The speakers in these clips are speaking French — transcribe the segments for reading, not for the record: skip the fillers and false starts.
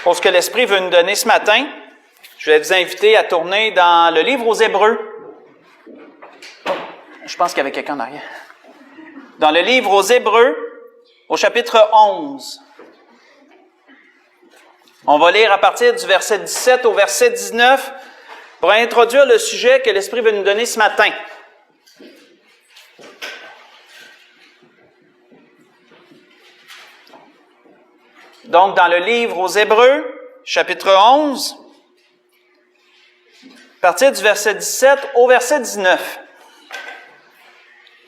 Pour ce que l'Esprit veut nous donner ce matin, je vais vous inviter à tourner dans le livre aux Hébreux. Je pense qu'il y avait quelqu'un en arrière. Dans le livre aux Hébreux, au chapitre 11. On va lire à partir du verset 17 au verset 19 pour introduire le sujet que l'Esprit veut nous donner ce matin. Donc, dans le livre aux Hébreux, chapitre 11, à partir du verset 17 au verset 19,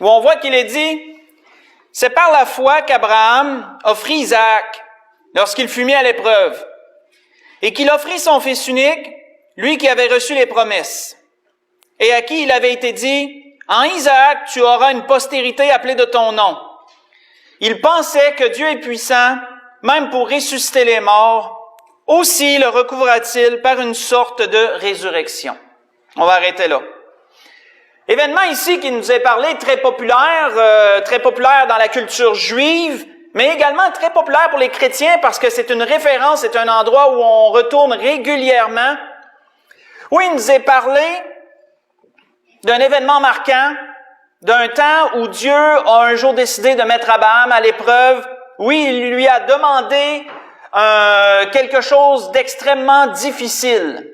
où on voit qu'il est dit « C'est par la foi qu'Abraham offrit Isaac lorsqu'il fut mis à l'épreuve, et qu'il offrit son fils unique, lui qui avait reçu les promesses, et à qui il avait été dit « En Isaac, tu auras une postérité appelée de ton nom. » Il pensait que Dieu est puissant, même pour ressusciter les morts, aussi le recouvra-t-il par une sorte de résurrection. On va arrêter là. Événement ici qui nous est parlé, très populaire dans la culture juive, mais également très populaire pour les chrétiens parce que c'est une référence, c'est un endroit où on retourne régulièrement, où il nous est parlé d'un événement marquant, d'un temps où Dieu a un jour décidé de mettre Abraham à l'épreuve. Oui, il lui a demandé quelque chose d'extrêmement difficile.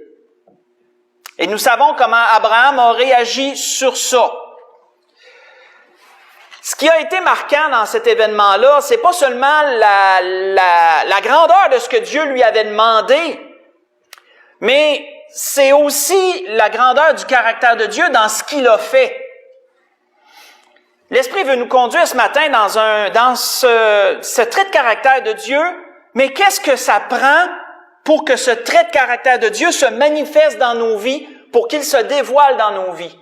Et nous savons comment Abraham a réagi sur ça. Ce qui a été marquant dans cet événement-là, c'est pas seulement la grandeur de ce que Dieu lui avait demandé, mais c'est aussi la grandeur du caractère de Dieu dans ce qu'il a fait. L'Esprit veut nous conduire ce matin dans ce trait de caractère de Dieu, mais qu'est-ce que ça prend pour que ce trait de caractère de Dieu se manifeste dans nos vies, pour qu'il se dévoile dans nos vies?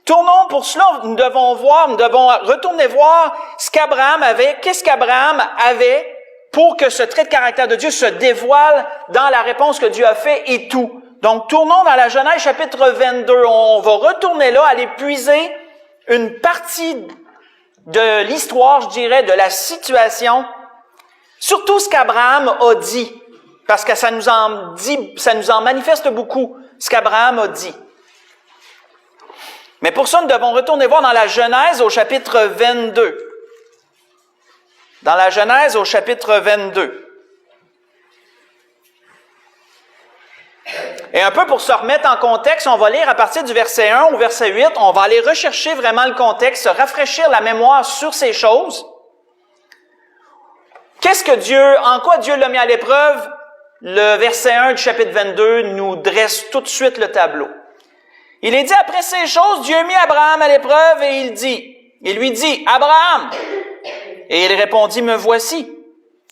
Tournons pour cela, nous devons retourner voir ce qu'Abraham avait, qu'est-ce qu'Abraham avait pour que ce trait de caractère de Dieu se dévoile dans la réponse que Dieu a fait et tout. Donc, tournons dans la Genèse chapitre 22. On va retourner là, aller puiser une partie de l'histoire, je dirais, de la situation, surtout ce qu'Abraham a dit, parce que ça nous en manifeste beaucoup, ce qu'Abraham a dit. Mais pour ça, nous devons retourner voir dans la Genèse au chapitre 22. Dans la Genèse au chapitre 22. Et un peu pour se remettre en contexte, on va lire à partir du verset 1 au verset 8. On va aller rechercher vraiment le contexte, se rafraîchir la mémoire sur ces choses. En quoi Dieu l'a mis à l'épreuve? Le verset 1 du chapitre 22 nous dresse tout de suite le tableau. Il est dit, après ces choses, Dieu mit Abraham à l'épreuve et il lui dit, Abraham! Et il répondit, me voici.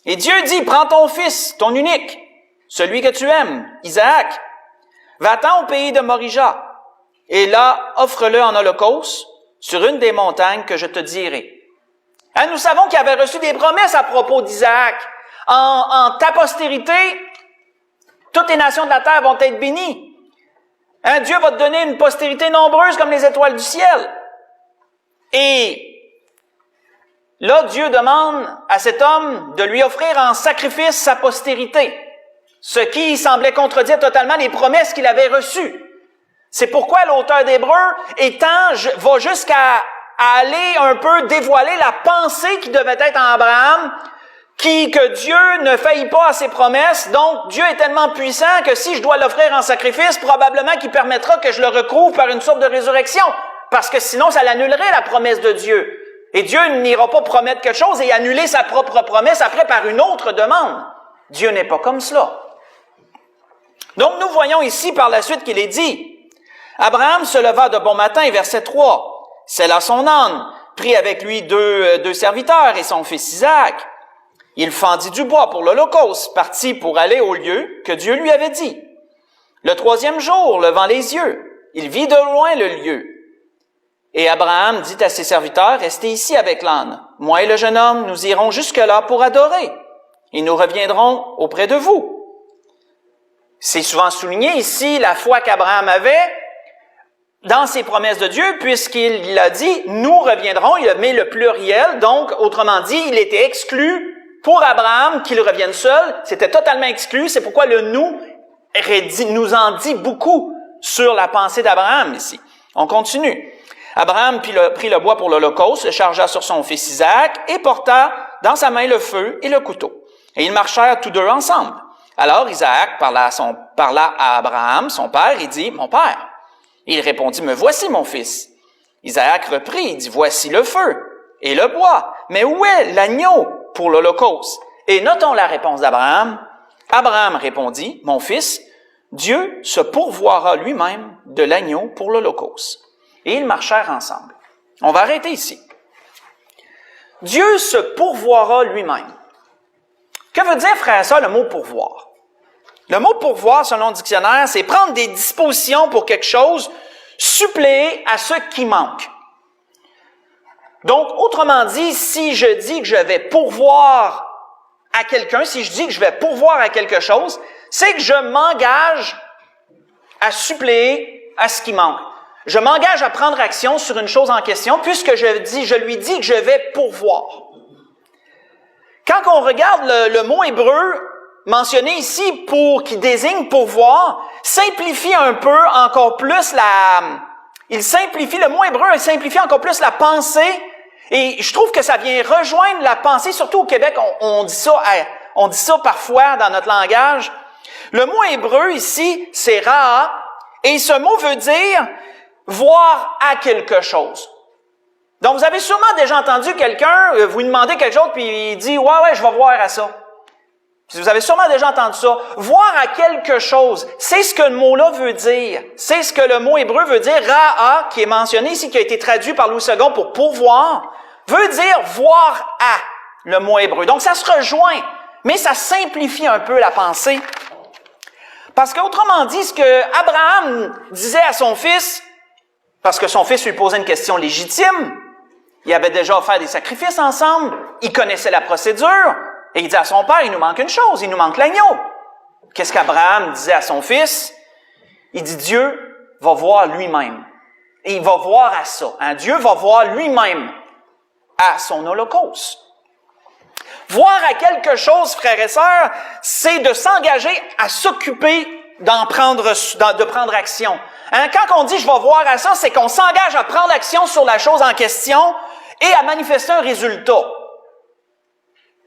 Et Dieu dit, prends ton fils, ton unique, celui que tu aimes, Isaac. Va-t'en au pays de Morija, et là, offre-le en holocauste sur une des montagnes que je te dirai. Hein, nous savons qu'il avait reçu des promesses à propos d'Isaac. En ta postérité, toutes les nations de la terre vont être bénies. Hein, Dieu va te donner une postérité nombreuse comme les étoiles du ciel. Et là, Dieu demande à cet homme de lui offrir en sacrifice sa postérité. Ce qui semblait contredire totalement les promesses qu'il avait reçues. C'est pourquoi l'auteur d'Hébreux va jusqu'à aller un peu dévoiler la pensée qui devait être en Abraham, que Dieu ne faillit pas à ses promesses. Donc, Dieu est tellement puissant que si je dois l'offrir en sacrifice, probablement qu'il permettra que je le recouvre par une sorte de résurrection. Parce que sinon, ça l'annulerait la promesse de Dieu. Et Dieu n'ira pas promettre quelque chose et annuler sa propre promesse après par une autre demande. Dieu n'est pas comme cela. Donc, nous voyons ici par la suite qu'il est dit, Abraham se leva de bon matin, verset 3, sella son âne, prit avec lui deux serviteurs et son fils Isaac. Il fendit du bois pour l'holocauste, partit pour aller au lieu que Dieu lui avait dit. Le troisième jour, levant les yeux, il vit de loin le lieu. Et Abraham dit à ses serviteurs, restez ici avec l'âne. Moi et le jeune homme, nous irons jusque-là pour adorer, et nous reviendrons auprès de vous. C'est souvent souligné ici la foi qu'Abraham avait dans ses promesses de Dieu, puisqu'il a dit « nous reviendrons », il a mis le pluriel, donc, autrement dit, il était exclu Pour Abraham, qu'il revienne seul, c'était totalement exclu. C'est pourquoi le « nous » nous en dit beaucoup sur la pensée d'Abraham ici. On continue. Abraham prit le bois pour l'Holocauste, le chargea sur son fils Isaac et porta dans sa main le feu et le couteau. Et ils marchèrent tous deux ensemble. Alors Isaac parla à Abraham, son père, et dit « Mon père ». Il répondit « Me voici, mon fils ». Isaac reprit et dit « Voici le feu et le bois, mais où est l'agneau pour l'Holocauste ?» Et notons la réponse d'Abraham. Abraham répondit « Mon fils, Dieu se pourvoira lui-même de l'agneau pour l'Holocauste. » Et ils marchèrent ensemble. On va arrêter ici. Dieu se pourvoira lui-même. Que veut dire, frère et sœurs, le mot pourvoir? Le mot pourvoir, selon le dictionnaire, c'est prendre des dispositions pour quelque chose, suppléer à ce qui manque. Donc, autrement dit, si je dis que je vais pourvoir à quelqu'un, si je dis que je vais pourvoir à quelque chose, c'est que je m'engage à suppléer à ce qui manque. Je m'engage à prendre action sur une chose en question, puisque je lui dis que je vais pourvoir. Quand on regarde le mot hébreu mentionné ici qui désigne pourvoir, simplifie un peu encore plus le mot hébreu simplifie encore plus la pensée, et je trouve que ça vient rejoindre la pensée, surtout au Québec, on dit ça parfois dans notre langage. Le mot hébreu ici, c'est ra'a, et ce mot veut dire voir à quelque chose. Donc, vous avez sûrement déjà entendu quelqu'un, vous lui demandez quelque chose, puis il dit « Ouais, je vais voir à ça ». Vous avez sûrement déjà entendu ça. Voir à quelque chose, c'est ce que le mot-là veut dire. C'est ce que le mot hébreu veut dire. Ra'a, qui est mentionné ici, qui a été traduit par Louis II pour pourvoir, veut dire voir à, le mot hébreu. Donc, ça se rejoint, mais ça simplifie un peu la pensée. Parce qu'autrement dit, ce que Abraham disait à son fils, parce que son fils lui posait une question légitime, il avait déjà offert des sacrifices ensemble, il connaissait la procédure, et il dit à son père, il nous manque une chose, il nous manque l'agneau. Qu'est-ce qu'Abraham disait à son fils? Il dit, Dieu va voir lui-même. Et il va voir à ça. Hein? Dieu va voir lui-même à son holocauste. Voir à quelque chose, frères et sœurs, c'est de s'engager à s'occuper de prendre action. Hein? Quand on dit « je vais voir à ça », c'est qu'on s'engage à prendre action sur la chose en question et à manifester un résultat.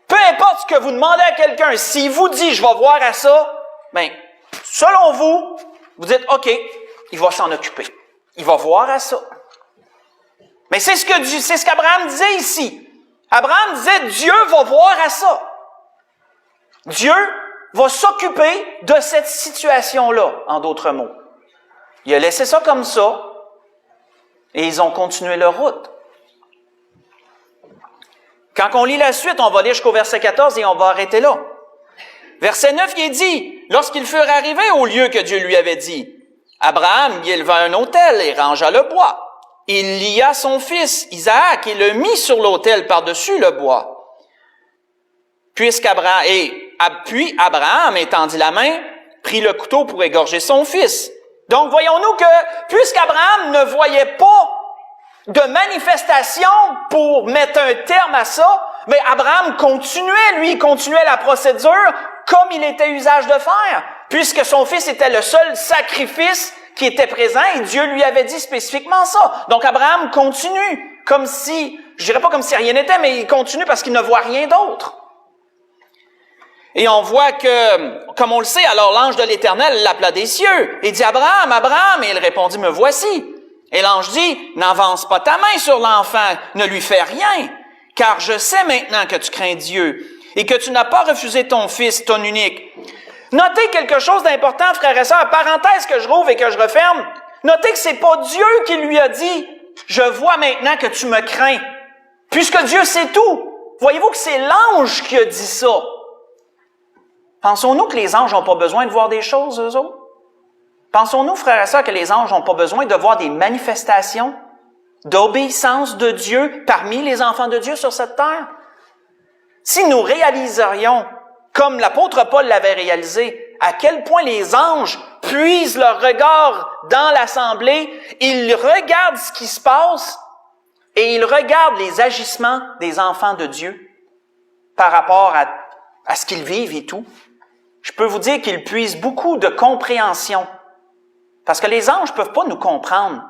Peu importe ce que vous demandez à quelqu'un, s'il vous dit « je vais voir à ça », bien, selon vous, vous dites « OK, il va s'en occuper. Il va voir à ça. » Mais c'est ce qu'Abraham disait ici. Abraham disait « Dieu va voir à ça. » Dieu va s'occuper de cette situation-là, en d'autres mots. Il a laissé ça comme ça, et ils ont continué leur route. Quand on lit la suite, on va lire jusqu'au verset 14 et on va arrêter là. Verset 9, il est dit, « Lorsqu'ils furent arrivés au lieu que Dieu lui avait dit, Abraham y éleva un autel et rangea le bois. Il lia son fils, Isaac, et le mit sur l'autel par-dessus le bois. Puis Abraham étendit la main, prit le couteau pour égorger son fils. » Donc, voyons-nous que, puisqu'Abraham ne voyait pas de manifestation pour mettre un terme à ça, mais Abraham continuait la procédure comme il était usage de faire, puisque son fils était le seul sacrifice qui était présent et Dieu lui avait dit spécifiquement ça. Donc, Abraham continue, comme si, je dirais pas comme si rien n'était, mais il continue parce qu'il ne voit rien d'autre. Et on voit que, comme on le sait, alors l'ange de l'Éternel l'appela des cieux et dit « Abraham, Abraham » et il répondit « Me voici ». Et l'ange dit « N'avance pas ta main sur l'enfant, ne lui fais rien, car je sais maintenant que tu crains Dieu et que tu n'as pas refusé ton fils, ton unique. » Notez quelque chose d'important, frères et sœurs, parenthèse que je rouvre et que je referme. Notez que c'est pas Dieu qui lui a dit « Je vois maintenant que tu me crains », puisque Dieu sait tout. Voyez-vous que c'est l'ange qui a dit ça. Pensons-nous que les anges n'ont pas besoin de voir des choses, eux autres? Pensons-nous, frères et sœurs, que les anges n'ont pas besoin de voir des manifestations d'obéissance de Dieu parmi les enfants de Dieu sur cette terre? Si nous réaliserions, comme l'apôtre Paul l'avait réalisé, à quel point les anges puisent leur regard dans l'assemblée, ils regardent ce qui se passe et ils regardent les agissements des enfants de Dieu. par rapport à ce qu'ils vivent et tout, je peux vous dire qu'ils puisent beaucoup de compréhension. Parce que les anges ne peuvent pas nous comprendre.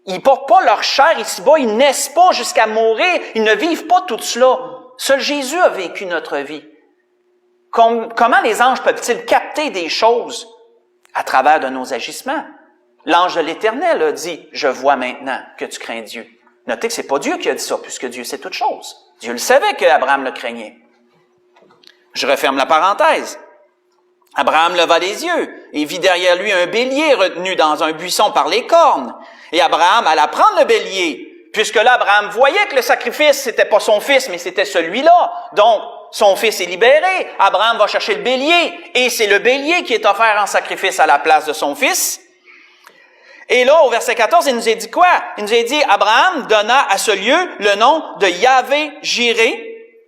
Ils ne portent pas leur chair ici-bas, ils naissent pas jusqu'à mourir, ils ne vivent pas tout cela. Seul Jésus a vécu notre vie. Comment les anges peuvent-ils capter des choses à travers de nos agissements? L'ange de l'Éternel a dit, « Je vois maintenant que tu crains Dieu. » Notez que c'est pas Dieu qui a dit ça, puisque Dieu sait toutes choses. Dieu le savait qu'Abraham le craignait. Je referme la parenthèse. Abraham leva les yeux et vit derrière lui un bélier retenu dans un buisson par les cornes. Et Abraham alla prendre le bélier, puisque là, Abraham voyait que le sacrifice, c'était pas son fils, mais c'était celui-là. Donc, son fils est libéré. Abraham va chercher le bélier, et c'est le bélier qui est offert en sacrifice à la place de son fils. Et là, au verset 14, il nous a dit quoi? Il nous a dit, Abraham donna à ce lieu le nom de Yahvé-Jiré.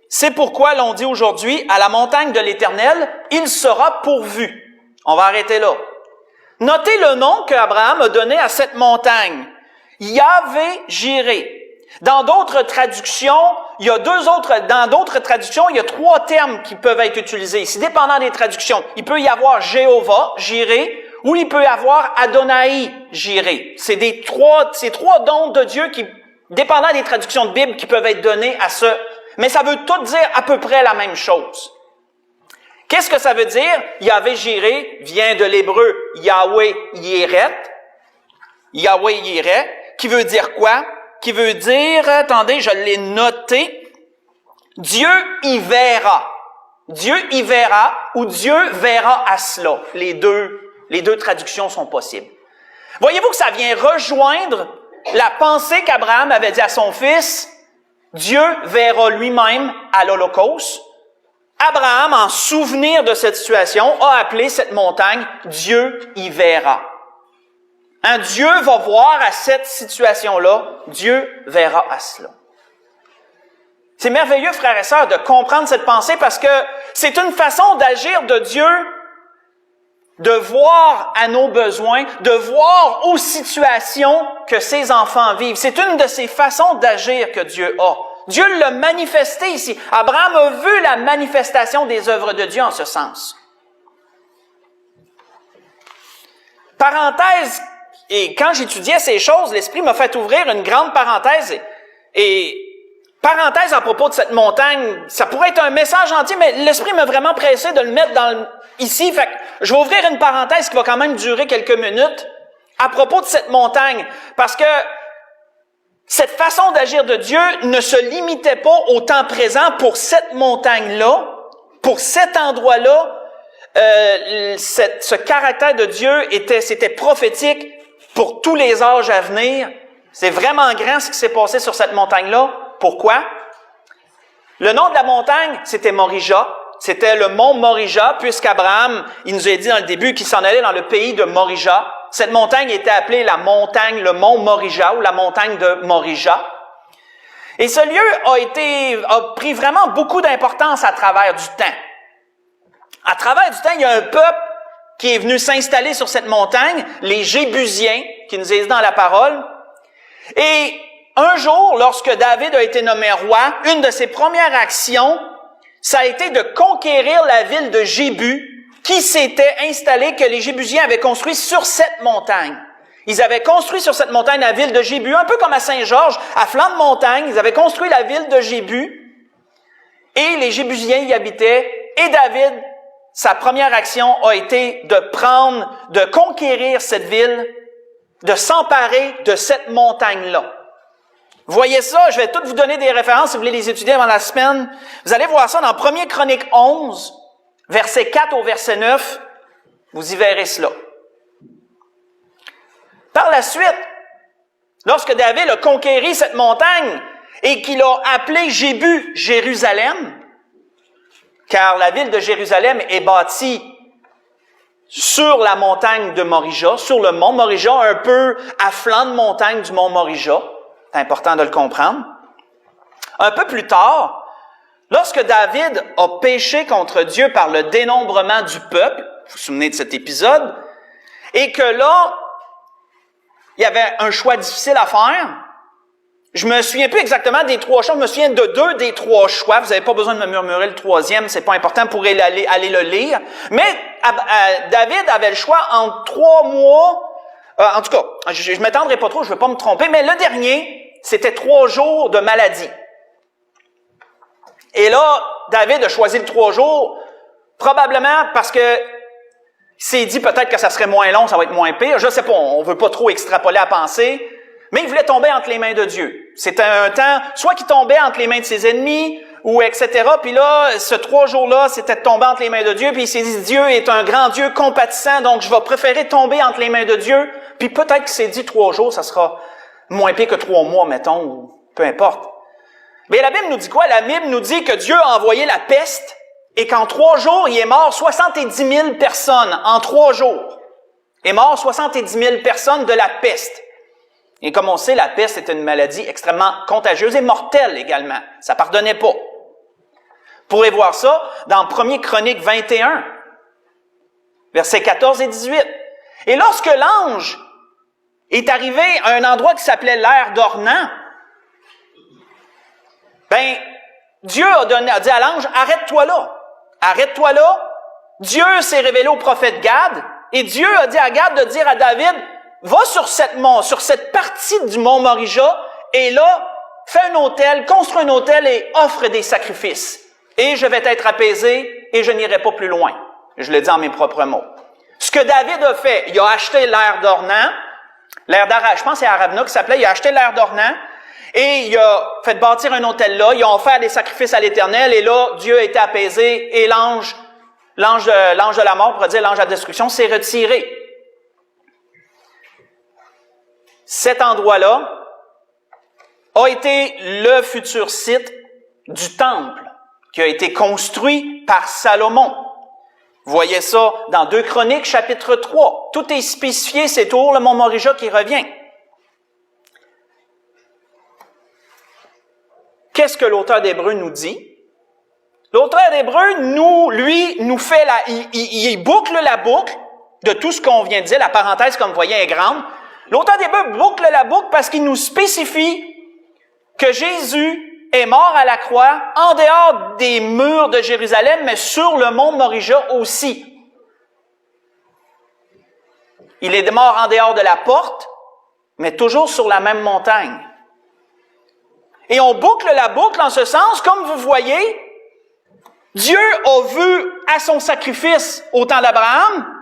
C'est pourquoi l'on dit aujourd'hui, à la montagne de l'Éternel, il sera pourvu. On va arrêter là. Notez le nom qu'Abraham a donné à cette montagne. Yahvé-Jiré. Dans d'autres traductions, dans d'autres traductions, il y a 3 termes qui peuvent être utilisés. C'est dépendant des traductions. Il peut y avoir Jéhovah, Jiré, ou il peut y avoir Adonai, Jiré. C'est ces 3 dons de Dieu qui, dépendant des traductions de Bible, qui peuvent être donnés à ce. Mais ça veut tout dire à peu près la même chose. Qu'est-ce que ça veut dire? Yahvé-Jiré vient de l'hébreu Yahweh-Yéret. Yahweh-Yéret, qui veut dire quoi? Qui veut dire, attendez, je l'ai noté, Dieu y verra. Dieu y verra ou Dieu verra à cela. Les deux traductions sont possibles. Voyez-vous que ça vient rejoindre la pensée qu'Abraham avait dit à son fils, Dieu verra lui-même à l'Holocauste. Abraham, en souvenir de cette situation, a appelé cette montagne Dieu y verra. Dieu va voir à cette situation-là, Dieu verra à cela. C'est merveilleux, frères et sœurs, de comprendre cette pensée parce que c'est une façon d'agir de Dieu, de voir à nos besoins, de voir aux situations que ses enfants vivent. C'est une de ces façons d'agir que Dieu a. Dieu l'a manifesté ici. Abraham a vu la manifestation des œuvres de Dieu en ce sens. Parenthèse, et quand j'étudiais ces choses, l'Esprit m'a fait ouvrir une grande parenthèse. Et parenthèse à propos de cette montagne, ça pourrait être un message entier, mais l'Esprit m'a vraiment pressé de le mettre ici. Fait que je vais ouvrir une parenthèse qui va quand même durer quelques minutes à propos de cette montagne. Parce que cette façon d'agir de Dieu ne se limitait pas au temps présent pour cette montagne-là, pour cet endroit-là. Ce caractère de Dieu c'était prophétique pour tous les âges à venir. C'est vraiment grand ce qui s'est passé sur cette montagne-là. Pourquoi? Le nom de la montagne, c'était Morija. C'était le mont Morija, puisqu'Abraham, il nous a dit dans le début qu'il s'en allait dans le pays de Morija. Cette montagne était appelée le mont Morija ou la montagne de Morija. Et ce lieu a pris vraiment beaucoup d'importance à travers du temps. À travers du temps, il y a un peuple qui est venu s'installer sur cette montagne, les Jébusiens, qui nous est dit dans la parole. Et un jour, lorsque David a été nommé roi, une de ses premières actions, ça a été de conquérir la ville de Jébu, qui s'était installée, que les Jébusiens avaient construit sur cette montagne. Ils avaient construit sur cette montagne la ville de Jébu, un peu comme à Saint-Georges, à flanc de montagne. Ils avaient construit la ville de Jébu, et les Jébusiens y habitaient, et David, sa première action a été de conquérir cette ville, de s'emparer de cette montagne-là. Voyez ça, je vais toutes vous donner des références si vous voulez les étudier avant la semaine. Vous allez voir ça dans 1 Chroniques 11, verset 4 au verset 9. Vous y verrez cela. Par la suite, lorsque David a conquéri cette montagne et qu'il a appelé Jébu Jérusalem, car la ville de Jérusalem est bâtie sur la montagne de Morija, sur le mont Morija, un peu à flanc de montagne du mont Morija. C'est important de le comprendre. Un peu plus tard, lorsque David a péché contre Dieu par le dénombrement du peuple, vous vous souvenez de cet épisode, et que là, il y avait un choix difficile à faire, Je me souviens plus exactement des 3 choix, je me souviens de 2 des 3 choix. Vous n'avez pas besoin de me murmurer le 3e, c'est pas important, pour aller le lire. Mais David avait le choix entre 3 mois, en tout cas, je ne m'étendrai pas trop, je ne veux pas me tromper, mais le dernier, c'était 3 jours de maladie. Et là, David a choisi le 3 jours, probablement parce que il s'est dit peut-être que ça serait moins long, ça va être moins pire. Je sais pas, on veut pas trop extrapoler à penser. Mais il voulait tomber entre les mains de Dieu. C'était un temps, soit qu'il tombait entre les mains de ses ennemis, ou etc. Puis là, ce 3 jours-là, c'était de tomber entre les mains de Dieu. Puis il s'est dit, Dieu est un grand Dieu compatissant, donc je vais préférer tomber entre les mains de Dieu. Puis peut-être qu'il s'est dit 3 jours, ça sera moins pire que 3 mois, mettons, ou peu importe. Mais la Bible nous dit quoi? La Bible nous dit que Dieu a envoyé la peste et qu'en 3 jours, il est mort 70 000 personnes. En 3 jours. Il est mort 70 000 personnes de la peste. Et comme on sait, la peste est une maladie extrêmement contagieuse et mortelle également. Ça pardonnait pas. Vous pourrez voir ça dans 1 Chroniques 21, versets 14 et 18. Et lorsque l'ange est arrivé à un endroit qui s'appelait l'aire d'Ornan, Dieu a dit à l'ange, arrête-toi là. Arrête-toi là. Dieu s'est révélé au prophète Gad, et Dieu a dit à Gad de dire à David, va sur cette partie du mont Morija, et là, fais un autel, construis un autel et offre des sacrifices. Et je vais être apaisé et je n'irai pas plus loin. Je le dis en mes propres mots. Ce que David a fait, il a acheté l'aire d'Ornan, je pense que c'est Aravna qui s'appelait, il a acheté l'aire d'Ornan, et il a fait bâtir un autel là, il a offert des sacrifices à l'Éternel, et là, Dieu a été apaisé, et l'ange de la mort, on pourrait dire l'ange de la destruction, s'est retiré. Cet endroit-là a été le futur site du temple qui a été construit par Salomon. Vous voyez ça dans 2 Chroniques, chapitre 3. Tout est spécifié, c'est toujours le mont Morija qui revient. Qu'est-ce que l'auteur d'Hébreux nous dit? L'auteur d'Hébreux, nous fait il boucle la boucle de tout ce qu'on vient de dire. La parenthèse, comme vous voyez, est grande. L'auteur d'Hébreux boucle la boucle parce qu'il nous spécifie que Jésus est mort à la croix en dehors des murs de Jérusalem, mais sur le mont Morija aussi. Il est mort en dehors de la porte, mais toujours sur la même montagne. Et on boucle la boucle en ce sens, comme vous voyez, Dieu a vu à son sacrifice au temps d'Abraham,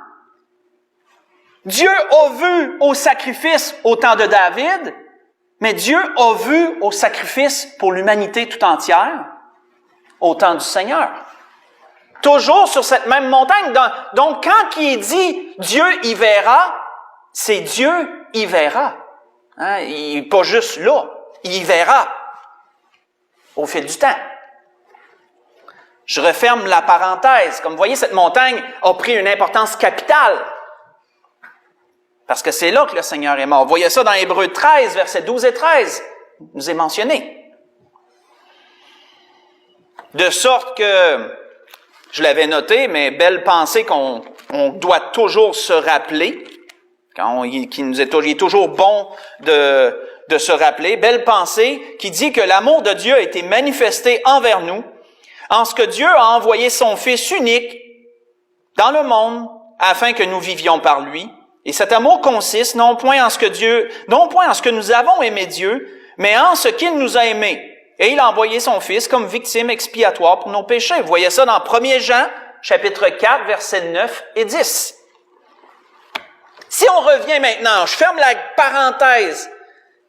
Dieu a vu au sacrifice au temps de David, mais Dieu a vu au sacrifice pour l'humanité tout entière au temps du Seigneur. Toujours sur cette même montagne. Donc, quand il est dit « Dieu y verra », c'est Dieu y verra. Hein? Il n'est pas juste là. Il y verra au fil du temps. Je referme la parenthèse. Comme vous voyez, cette montagne a pris une importance capitale. Parce que c'est là que le Seigneur est mort. Vous voyez ça dans Hébreux 13, versets 12 et 13. Il nous est mentionné. De sorte que, je l'avais noté, mais belle pensée qu'on doit toujours se rappeler, il est toujours bon de se rappeler, belle pensée qui dit que l'amour de Dieu a été manifesté envers nous, en ce que Dieu a envoyé son Fils unique dans le monde, afin que nous vivions par lui. Et cet amour consiste non point en ce que nous avons aimé Dieu, mais en ce qu'il nous a aimés. Et il a envoyé son Fils comme victime expiatoire pour nos péchés. Vous voyez ça dans 1 Jean, chapitre 4, versets 9 et 10. Si on revient maintenant, je ferme la parenthèse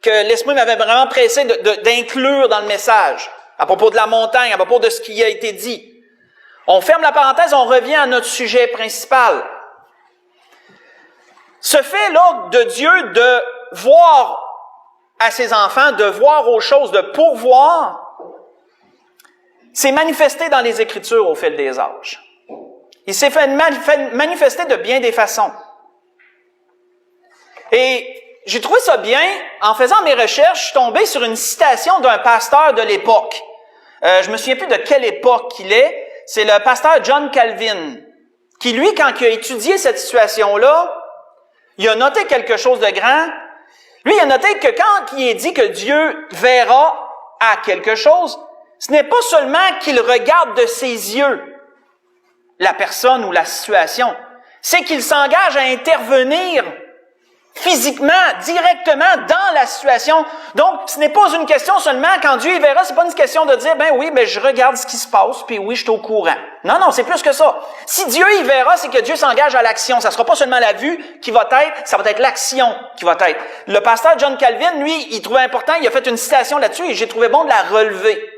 que l'Esprit m'avait vraiment pressé d'inclure dans le message, à propos de la montagne, à propos de ce qui a été dit. On ferme la parenthèse, on revient à notre sujet principal. Ce fait-là de Dieu de voir à ses enfants, de voir aux choses, de pourvoir, s'est manifesté dans les Écritures au fil des âges. Il s'est fait manifester de bien des façons. Et j'ai trouvé ça bien, en faisant mes recherches, je suis tombé sur une citation d'un pasteur de l'époque. Je me souviens plus de quelle époque il est. C'est le pasteur John Calvin, qui lui, quand il a étudié cette situation-là, il a noté quelque chose de grand. Lui, il a noté que quand il est dit que Dieu verra à quelque chose, ce n'est pas seulement qu'il regarde de ses yeux la personne ou la situation, c'est qu'il s'engage à intervenir physiquement, directement dans la situation. Donc, ce n'est pas une question seulement, quand Dieu y verra, c'est pas une question de dire, ben oui, ben je regarde ce qui se passe, puis oui, je suis au courant. Non, non, c'est plus que ça. Si Dieu y verra, c'est que Dieu s'engage à l'action. Ça sera pas seulement la vue qui va être, ça va être l'action qui va être. Le pasteur John Calvin, lui, il trouvait important, il a fait une citation là-dessus, et j'ai trouvé bon de la relever.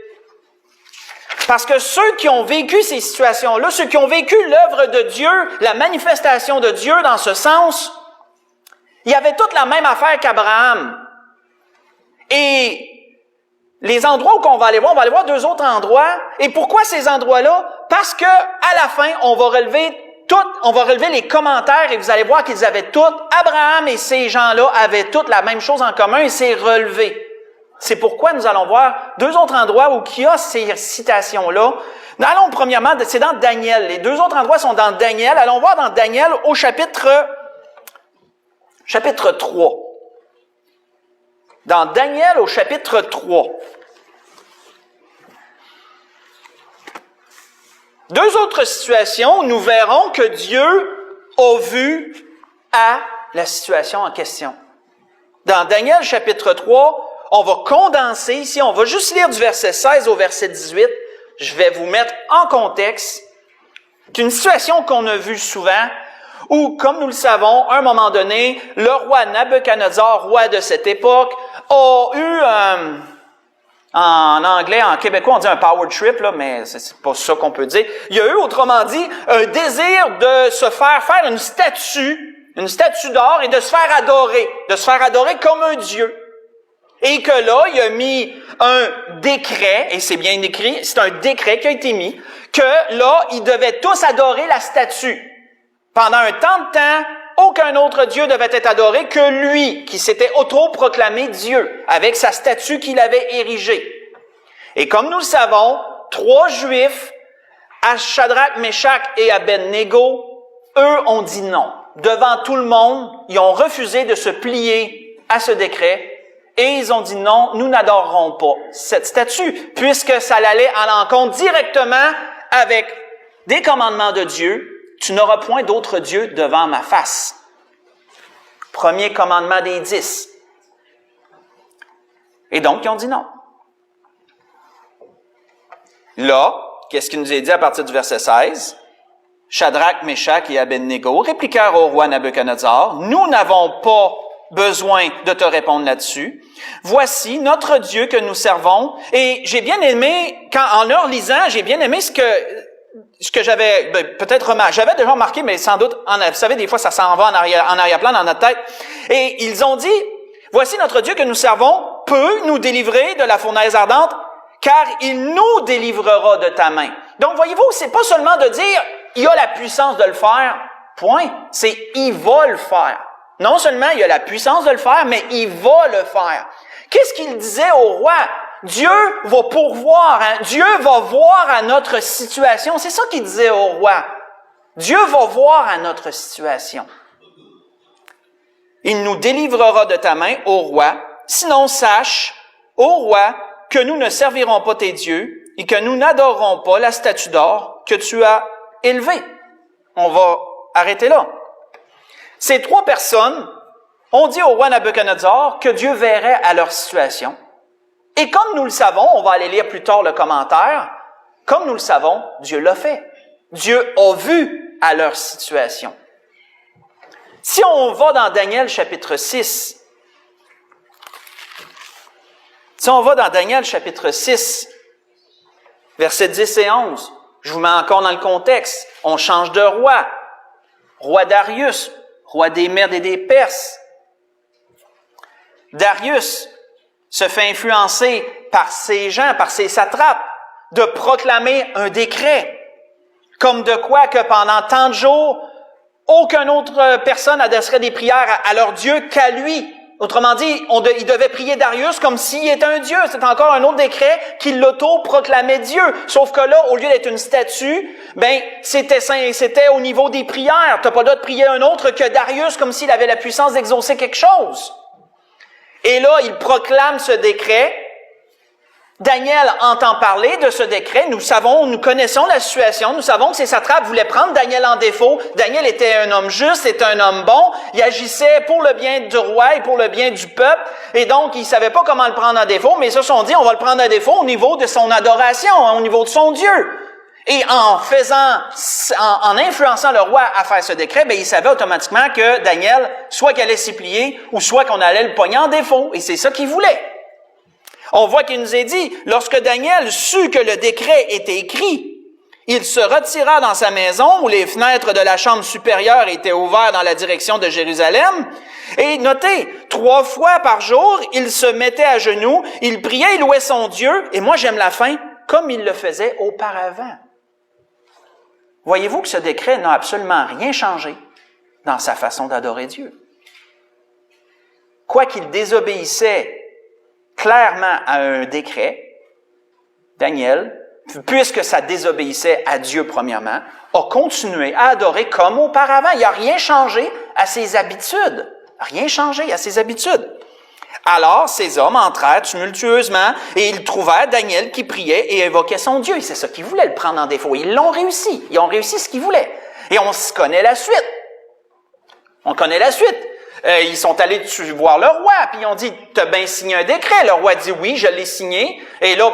Parce que ceux qui ont vécu ces situations-là, ceux qui ont vécu l'œuvre de Dieu, la manifestation de Dieu dans ce sens, il y avait toute la même affaire qu'Abraham. Et les endroits où on va aller voir deux autres endroits. Et pourquoi ces endroits-là? Parce que à la fin, on va relever les commentaires et vous allez voir qu'ils avaient toutes, Abraham et ces gens-là avaient toutes la même chose en commun et c'est relevé. C'est pourquoi nous allons voir deux autres endroits où il y a ces citations-là. Allons premièrement, c'est dans Daniel. Les deux autres endroits sont dans Daniel. Allons voir dans Daniel au chapitre 3. Dans Daniel au chapitre 3. Deux autres situations où nous verrons que Dieu a vu à la situation en question. Dans Daniel chapitre 3, on va condenser ici, on va juste lire du verset 16 au verset 18. Je vais vous mettre en contexte qu'une situation qu'on a vue souvent, où, comme nous le savons, à un moment donné, le roi Nabuchodonosor, roi de cette époque, a eu, en anglais, en québécois, on dit un power trip, là, mais c'est pas ça qu'on peut dire. Il y a eu, autrement dit, un désir de se faire une statue d'or et de se faire adorer comme un dieu. Et que là, il a mis un décret, et c'est bien écrit, c'est un décret qui a été mis, que là, ils devaient tous adorer la statue. Pendant un temps de temps, aucun autre Dieu devait être adoré que lui, qui s'était autoproclamé Dieu, avec sa statue qu'il avait érigée. Et comme nous le savons, 3 Juifs, Shadrach, Meshach et Abednego, eux ont dit non. Devant tout le monde, ils ont refusé de se plier à ce décret, et ils ont dit non, nous n'adorerons pas cette statue, puisque ça allait à l'encontre directement avec des commandements de Dieu. Tu n'auras point d'autre Dieu devant ma face. Premier commandement des 10. Et donc, ils ont dit non. Là, qu'est-ce qu'il nous est dit à partir du verset 16? Shadrach, Meshach et Abednego répliquèrent au roi Nabuchodonosor, « Nous n'avons pas besoin de te répondre là-dessus. Voici notre Dieu que nous servons. » Et j'ai bien aimé, en leur lisant, j'ai bien aimé ce que j'avais peut-être remarqué, j'avais déjà remarqué, mais sans doute, vous savez, des fois, ça s'en va en arrière-plan dans notre tête. Et ils ont dit, voici notre Dieu que nous servons peut nous délivrer de la fournaise ardente, car il nous délivrera de ta main. Donc, voyez-vous, c'est pas seulement de dire, il a la puissance de le faire, point. C'est, il va le faire. Non seulement il a la puissance de le faire, mais il va le faire. Qu'est-ce qu'il disait au roi? Dieu va pourvoir, Dieu va voir à notre situation. C'est ça qu'il disait au roi. Dieu va voir à notre situation. Il nous délivrera de ta main, ô roi. Sinon, sache, ô roi, que nous ne servirons pas tes dieux et que nous n'adorerons pas la statue d'or que tu as élevée. On va arrêter là. Ces 3 personnes ont dit au roi Nabuchodonosor que Dieu verrait à leur situation. Et comme nous le savons, on va aller lire plus tard le commentaire, comme nous le savons, Dieu l'a fait. Dieu a vu à leur situation. Si on va dans Daniel chapitre 6, versets 10 et 11, je vous mets encore dans le contexte, on change de roi. Roi Darius, roi des Mèdes et des Perses. Darius se fait influencer par ces gens, par ces satrapes, de proclamer un décret. Comme de quoi que pendant tant de jours, aucune autre personne adresserait des prières à leur Dieu qu'à lui. Autrement dit, il devait prier Darius comme s'il était un Dieu. C'est encore un autre décret qui l'auto-proclamait Dieu. Sauf que là, au lieu d'être une statue, c'était au niveau des prières. Tu n'as pas le droit de prier un autre que Darius comme s'il avait la puissance d'exaucer quelque chose. Et là, il proclame ce décret. Daniel entend parler de ce décret. Nous connaissons la situation. Nous savons que ces satrapes voulaient prendre Daniel en défaut. Daniel était un homme juste, était un homme bon. Il agissait pour le bien du roi et pour le bien du peuple. Et donc, ils ne savaient pas comment le prendre en défaut, mais ils se sont dit, on va le prendre en défaut au niveau de son adoration, au niveau de son Dieu. Et en influençant le roi à faire ce décret, ils savaient automatiquement que Daniel, soit qu'il allait s'y plier, ou soit qu'on allait le pogner en défaut. Et c'est ça qu'ils voulaient. On voit qu'il nous est dit, lorsque Daniel sut que le décret était écrit, il se retira dans sa maison où les fenêtres de la chambre supérieure étaient ouvertes dans la direction de Jérusalem. Et notez, 3 fois par jour, il se mettait à genoux, il priait, il louait son Dieu, et moi j'aime la fin, comme il le faisait auparavant. Voyez-vous que ce décret n'a absolument rien changé dans sa façon d'adorer Dieu. Quoiqu'il désobéissait clairement à un décret, Daniel, puisque ça désobéissait à Dieu premièrement, a continué à adorer comme auparavant. Il n'a rien changé à ses habitudes. Rien changé à ses habitudes. Alors, ces hommes entrèrent tumultueusement et ils trouvèrent Daniel qui priait et évoquait son Dieu. Et c'est ça qu'ils voulaient, le prendre en défaut. Ils l'ont réussi. Ils ont réussi ce qu'ils voulaient. Et on connaît la suite. On connaît la suite. Ils sont allés voir le roi, puis ils ont dit, t'as bien signé un décret. Le roi dit, oui, je l'ai signé. Et là,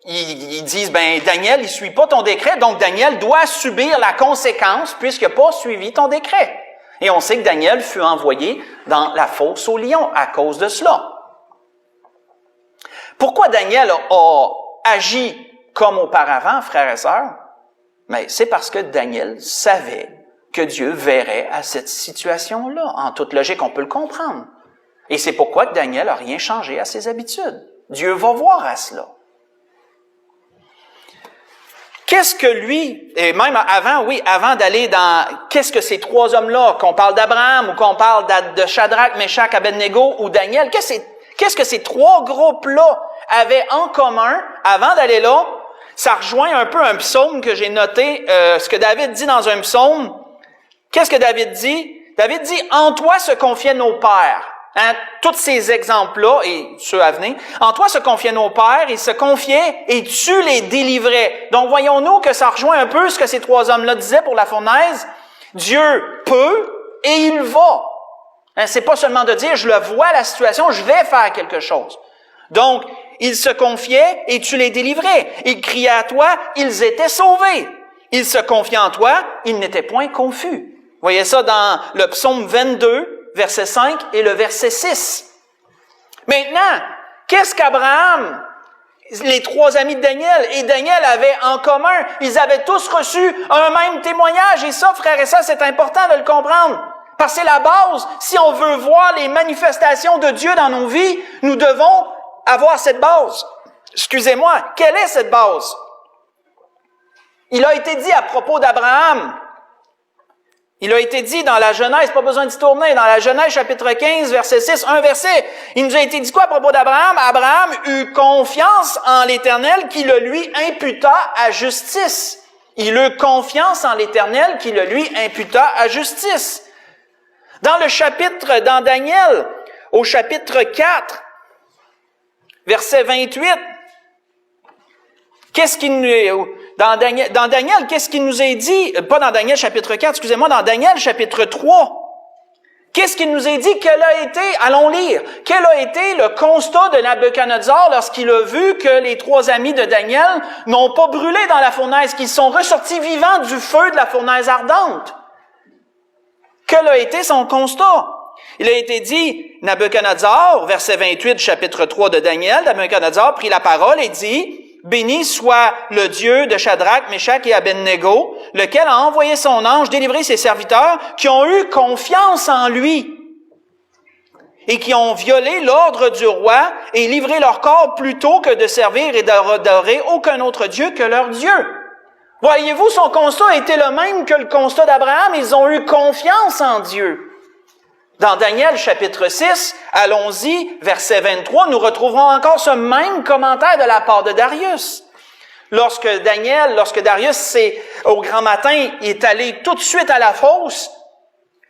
ils disent, Daniel, il suit pas ton décret, donc Daniel doit subir la conséquence puisqu'il n'a pas suivi ton décret. Et on sait que Daniel fut envoyé dans la fosse aux lions à cause de cela. Pourquoi Daniel a agi comme auparavant, frères et sœurs? Mais c'est parce que Daniel savait que Dieu verrait à cette situation-là. En toute logique, on peut le comprendre. Et c'est pourquoi que Daniel n'a rien changé à ses habitudes. Dieu va voir à cela. Qu'est-ce que lui, et même avant d'aller dans, qu'est-ce que ces 3 hommes-là, qu'on parle d'Abraham ou qu'on parle de Shadrach, Meshach, Abednego ou Daniel, qu'est-ce que ces 3 groupes-là avaient en commun avant d'aller là? Ça rejoint un peu un psaume que j'ai noté, ce que David dit dans un psaume. Qu'est-ce que David dit? David dit, en toi se confiaient nos pères. Tous ces exemples-là, et ceux à venir, en toi se confiaient nos pères, ils se confiaient et tu les délivrais. Donc voyons-nous que ça rejoint un peu ce que ces 3 hommes-là disaient pour la fournaise. Dieu peut et il va. C'est pas seulement de dire, je le vois la situation, je vais faire quelque chose. Donc, ils se confiaient et tu les délivrais. Ils criaient à toi, ils étaient sauvés. Ils se confiaient en toi, ils n'étaient point confus. Vous voyez ça dans le psaume 22, verset 5 et le verset 6. Maintenant, qu'est-ce qu'Abraham, les 3 amis de Daniel et Daniel avaient en commun? Ils avaient tous reçu un même témoignage. Et ça, frères et sœurs, c'est important de le comprendre. Parce que c'est la base. Si on veut voir les manifestations de Dieu dans nos vies, nous devons avoir cette base. Excusez-moi, quelle est cette base? Il a été dit à propos d'Abraham, il a été dit dans la Genèse, pas besoin d'y tourner, dans la Genèse chapitre 15, verset 6, un verset, il nous a été dit quoi à propos d'Abraham? Abraham eut confiance en l'Éternel qui le lui imputa à justice. Il eut confiance en l'Éternel qui le lui imputa à justice. Dans Daniel, au chapitre 4, verset 28, dans Daniel, qu'est-ce qu'il nous est dit? Pas dans Daniel chapitre 4, excusez-moi, dans Daniel chapitre 3. Qu'est-ce qu'il nous est dit? Allons lire, quel a été le constat de Nabuchodonosor lorsqu'il a vu que les 3 amis de Daniel n'ont pas brûlé dans la fournaise, qu'ils sont ressortis vivants du feu de la fournaise ardente? Quel a été son constat? Il a été dit, Nabuchodonosor, verset 28 du chapitre 3 de Daniel, Nabuchodonosor prit la parole et dit, béni soit le Dieu de Shadrach, Meshach et Abednego, lequel a envoyé son ange délivrer ses serviteurs qui ont eu confiance en lui et qui ont violé l'ordre du roi et livré leur corps plutôt que de servir et d'adorer aucun autre Dieu que leur Dieu. Voyez-vous, son constat était le même que le constat d'Abraham. Ils ont eu confiance en Dieu. Dans Daniel chapitre 6, allons-y, verset 23, nous retrouverons encore ce même commentaire de la part de Darius. Lorsque Darius, au grand matin, est allé tout de suite à la fosse,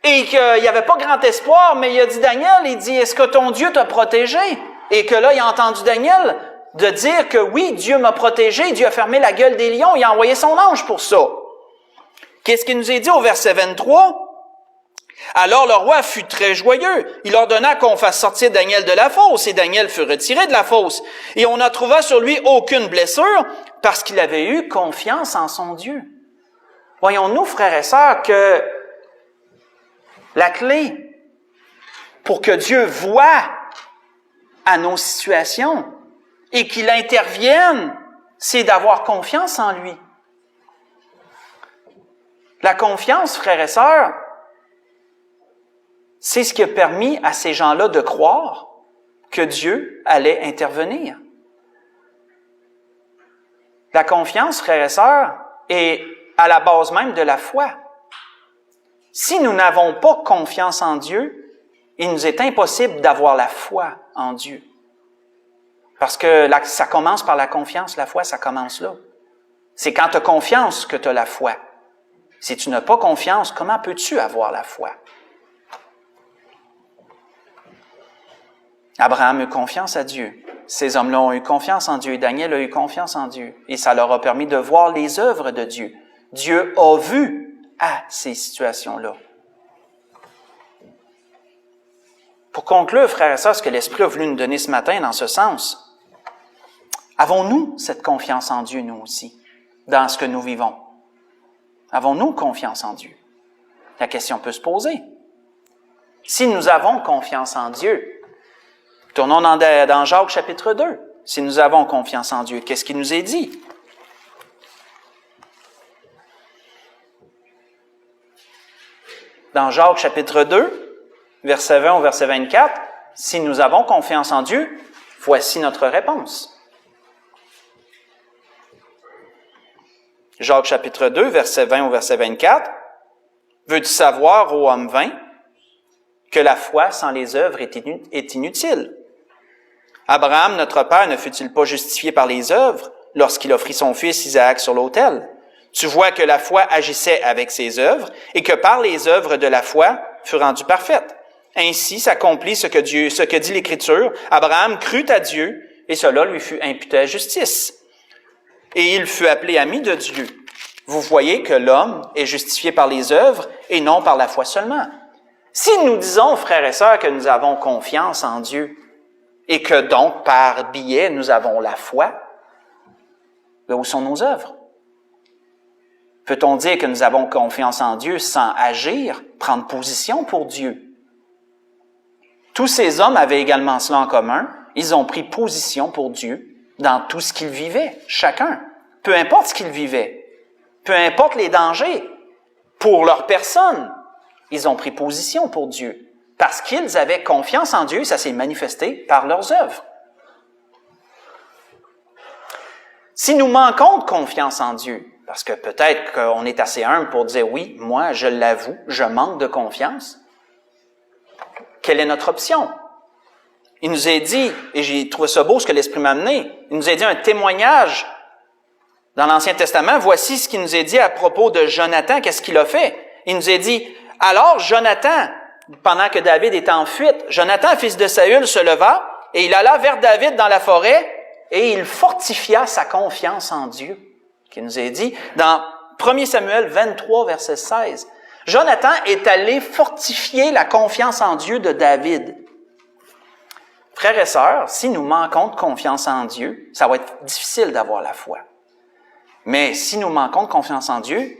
et qu'il n'y avait pas grand espoir, mais il a dit, Daniel, il dit, est-ce que ton Dieu t'a protégé? Et que là, il a entendu Daniel de dire que oui, Dieu m'a protégé, Dieu a fermé la gueule des lions, il a envoyé son ange pour ça. Qu'est-ce qu'il nous est dit au verset 23? Alors le roi fut très joyeux. Il ordonna qu'on fasse sortir Daniel de la fosse, et Daniel fut retiré de la fosse. Et on ne trouva sur lui aucune blessure, parce qu'il avait eu confiance en son Dieu. Voyons-nous, frères et sœurs, que la clé pour que Dieu voie à nos situations et qu'il intervienne, c'est d'avoir confiance en lui. La confiance, frères et sœurs, c'est ce qui a permis à ces gens-là de croire que Dieu allait intervenir. La confiance, frères et sœurs, est à la base même de la foi. Si nous n'avons pas confiance en Dieu, il nous est impossible d'avoir la foi en Dieu. Parce que ça commence par la confiance, la foi, ça commence là. C'est quand tu as confiance que tu as la foi. Si tu n'as pas confiance, comment peux-tu avoir la foi? Abraham a eu confiance à Dieu. Ces hommes-là ont eu confiance en Dieu. Et Daniel a eu confiance en Dieu. Et ça leur a permis de voir les œuvres de Dieu. Dieu a vu à ces situations-là. Pour conclure, frères et sœurs, ce que l'Esprit a voulu nous donner ce matin dans ce sens, avons-nous cette confiance en Dieu, nous aussi, dans ce que nous vivons? Avons-nous confiance en Dieu? La question peut se poser. Si nous avons confiance en Dieu, tournons dans Jacques chapitre 2. Si nous avons confiance en Dieu, qu'est-ce qu'il nous est dit? Dans Jacques chapitre 2, verset 20 au verset 24, si nous avons confiance en Dieu, voici notre réponse. Jacques chapitre 2, verset 20 au verset 24. Veux-tu savoir, ô homme vain, que la foi sans les œuvres est inutile? Abraham, notre père, ne fut-il pas justifié par les œuvres lorsqu'il offrit son fils Isaac sur l'autel? Tu vois que la foi agissait avec ses œuvres et que par les œuvres de la foi fut rendue parfaite. Ainsi s'accomplit ce que dit l'Écriture. Abraham crut à Dieu et cela lui fut imputé à justice. Et il fut appelé ami de Dieu. Vous voyez que l'homme est justifié par les œuvres et non par la foi seulement. Si nous disons, frères et sœurs, que nous avons confiance en Dieu et que donc, par biais, nous avons la foi, où sont nos œuvres? Peut-on dire que nous avons confiance en Dieu sans agir, prendre position pour Dieu? Tous ces hommes avaient également cela en commun. Ils ont pris position pour Dieu dans tout ce qu'ils vivaient, chacun. Peu importe ce qu'ils vivaient, peu importe les dangers pour leur personne, ils ont pris position pour Dieu. Parce qu'ils avaient confiance en Dieu, ça s'est manifesté par leurs œuvres. Si nous manquons de confiance en Dieu, parce que peut-être qu'on est assez humble pour dire, oui, moi, je l'avoue, je manque de confiance, quelle est notre option? Il nous est dit, et j'ai trouvé ça beau ce que l'Esprit m'a amené, il nous a dit un témoignage dans l'Ancien Testament. Voici ce qu'il nous est dit à propos de Jonathan, qu'est-ce qu'il a fait? Il nous a dit, alors Jonathan, pendant que David était en fuite, Jonathan, fils de Saül, se leva et il alla vers David dans la forêt et il fortifia sa confiance en Dieu. Qui nous est dit dans 1 Samuel 23, verset 16. Jonathan est allé fortifier la confiance en Dieu de David. Frères et sœurs, si nous manquons de confiance en Dieu, ça va être difficile d'avoir la foi. Mais si nous manquons de confiance en Dieu,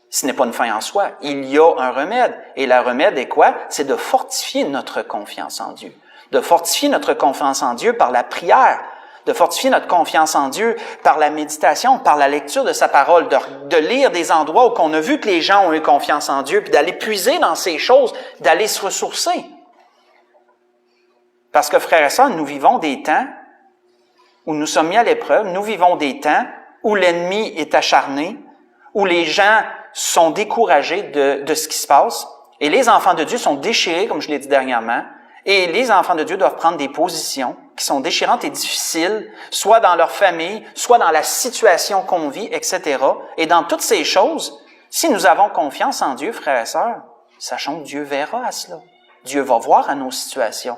ce n'est pas une fin en soi. Il y a un remède. Et le remède est quoi? C'est de fortifier notre confiance en Dieu. De fortifier notre confiance en Dieu par la prière. De fortifier notre confiance en Dieu par la méditation, par la lecture de sa parole, de lire des endroits où on a vu que les gens ont eu confiance en Dieu, puis d'aller puiser dans ces choses, d'aller se ressourcer. Parce que, frères et sœurs, nous vivons des temps où nous sommes mis à l'épreuve, nous vivons des temps où l'ennemi est acharné, où les gens sont découragés de ce qui se passe, et les enfants de Dieu sont déchirés, comme je l'ai dit dernièrement, et les enfants de Dieu doivent prendre des positions qui sont déchirantes et difficiles, soit dans leur famille, soit dans la situation qu'on vit, etc. Et dans toutes ces choses, si nous avons confiance en Dieu, frères et sœurs, sachons que Dieu verra à cela. Dieu va voir à nos situations.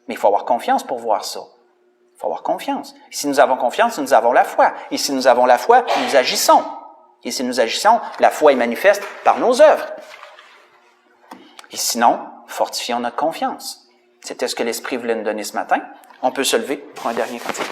Mais il faut avoir confiance pour voir ça. Il faut avoir confiance. Et si nous avons confiance, nous avons la foi. Et si nous avons la foi, nous agissons. Et si nous agissons, la foi est manifeste par nos œuvres. Et sinon, fortifions notre confiance. C'était ce que l'Esprit voulait nous donner ce matin. On peut se lever pour un dernier cantique.